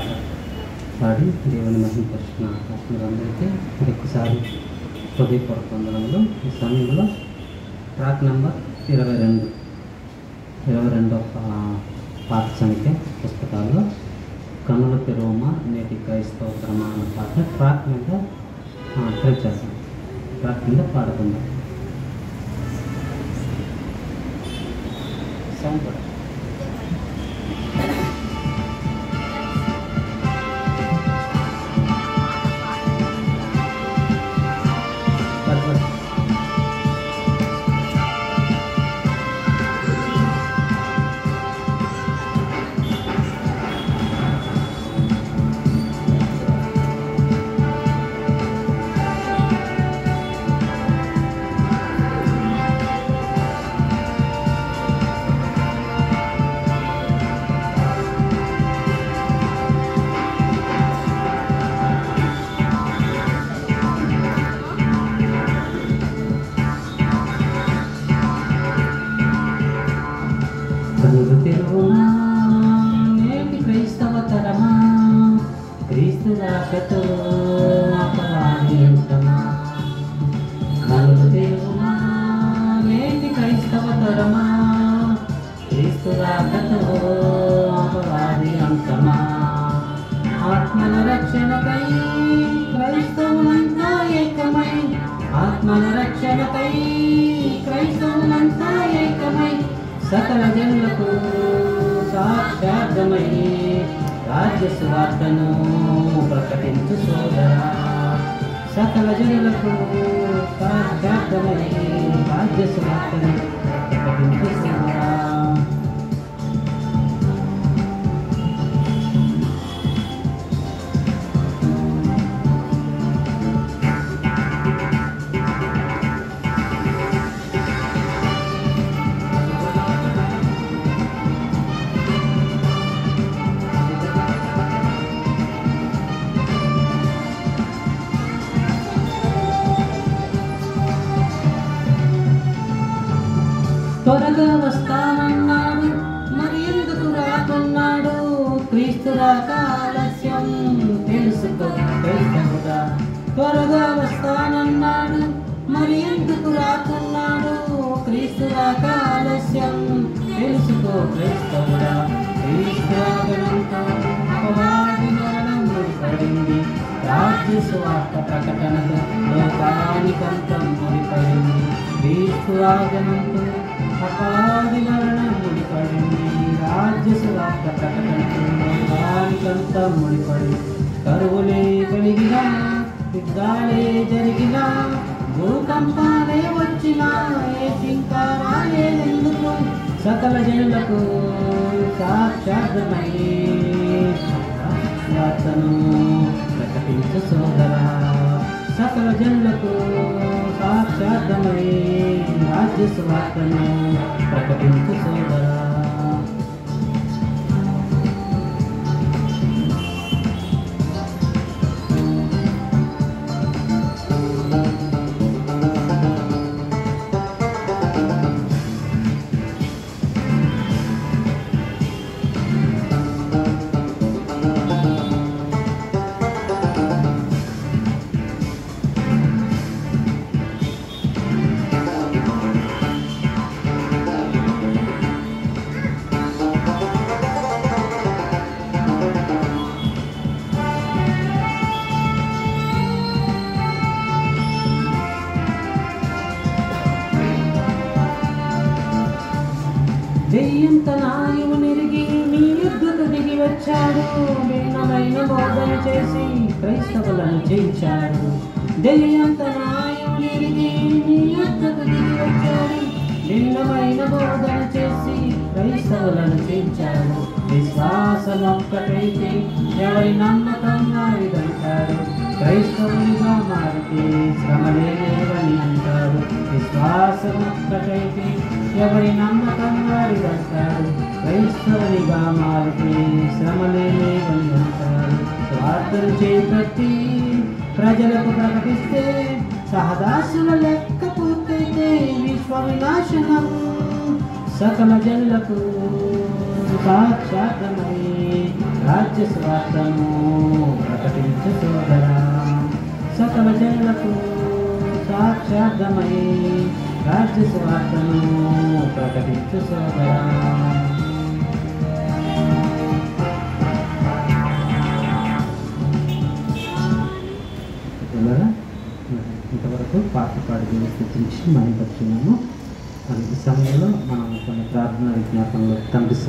పాట పాడి దేవుని మహిమపరిచిన ఆత్మలందరికీ మరొకసారి హృదయపూర్వక వందనములు. ఈ సమయంలో ట్రాక్ నెంబర్ 22వ పాత సంఖ్య పుస్తకాల్లో కన్నుల తెరువమా నేటి క్రైస్తవ ప్రమాణ పాట ట్రాక్ మీద ట్రై చేస్తాం. ట్రాక్ కింద పాడుకుందాం. సౌండ్ కూడా కన్నులు తెరువుమా నేటి క్రైస్తవ తరమా క్రీస్తు రాకతో అపవాది అంతమా. కన్నులు తెరువుమా నేటి క్రైస్తవ తరమా క్రీస్తు రాకతో అపవాది అంతమా. ఆత్మల రక్షణకై క్రైస్తవులంతా ఏకమై, ఆత్మల రక్షణకై క్రైస్తవులంతా ఏకమై సకల జనులకు సాక్షార్థమై రాజ్య సువార్తను ప్రకటించు సోదరా. సకల జనులకు సాక్షార్థమై రాజ్య సువార్తను ప్రకటించు సోదరా. త్వరగా వస్తానన్నాడు, మరి ఎందుకు రాకున్నాడు? క్రీస్తు రాక ఆలస్యం తెలుసుకో క్రైస్తవుడా. త్వరగా వస్తానన్నాడు, మరి ఎందుకు రాకున్నాడు? క్రీస్తు రాక ఆలస్యం తెలుసుకో క్రైస్తవుడా. క్రీస్తు రాగడంతో అపవాది మరణం ముడిపడింది, రాజ్య సువార్త ప్రకటనతో లోకానికంతం ముడిపడింది. క్రీస్తు రాగడంతో అపవాది మరణం ముడిపడింది, రాజ్య సువార్త ప్రకటనతో లోకానికంతా ముడిపడింది. కరువులే కలిగినా, యుద్ధాలే జరిగినా, భూకంపాలే వచ్చినా, ఏ ఇంకా రాలేదెందుకు? సకల జనులకు సాక్షార్థమై వార్తను ప్రకటించు సోదరా. సకల జనులకు సాక్షార్థమై రాజ్య సువార్తను ప్రకటించు సోదరా. దెయ్యం తన ఆయువు నిరిగి నీ యుద్ధకు దిగి వచ్చాడు, భిన్నమైన బోధన చేసి క్రైస్తవులను జయించాడు. దెయ్యం తన ఆయువు నిరిగి నీ యుద్ధకు దిగి వచ్చాడు, భిన్నమైన బోధన చేసి క్రైస్తవులను జయించాడు. విశ్వాసం ఒక్కటైతే ఎవరి నమ్మకం వారిదంటాడు, క్రైస్తవునిగా మారితే శ్రమలే లేవని అంటాడు. విశ్వాసం ఒక్కటైతే ఎవరి నమ్మకం వారిదంటాడు, క్రైస్తవునిగా మారితే శ్రమలే లేవని అంటాడు. స్వార్థను చేపట్టి ప్రజలకు ప్రకటిస్తే సహదాసుల లెక్క పూర్తయితే విశ్వ వినాశనం. సకల జనులకు సాక్షాత్మై రాజ్య స్వార్థను ప్రకటించు సోదరా, సకల జనులకు సాక్షాత్మై రాజ్య స్వార్థను ప్రకటించు సోదరా. ఇంతవరకు పాట పాడి స్థితించి మహిమపరుచున్నాము. ఈ సమయంలో మనం కొన్ని ప్రార్థన విజ్ఞాపనలు కనిపిస్తున్నాం.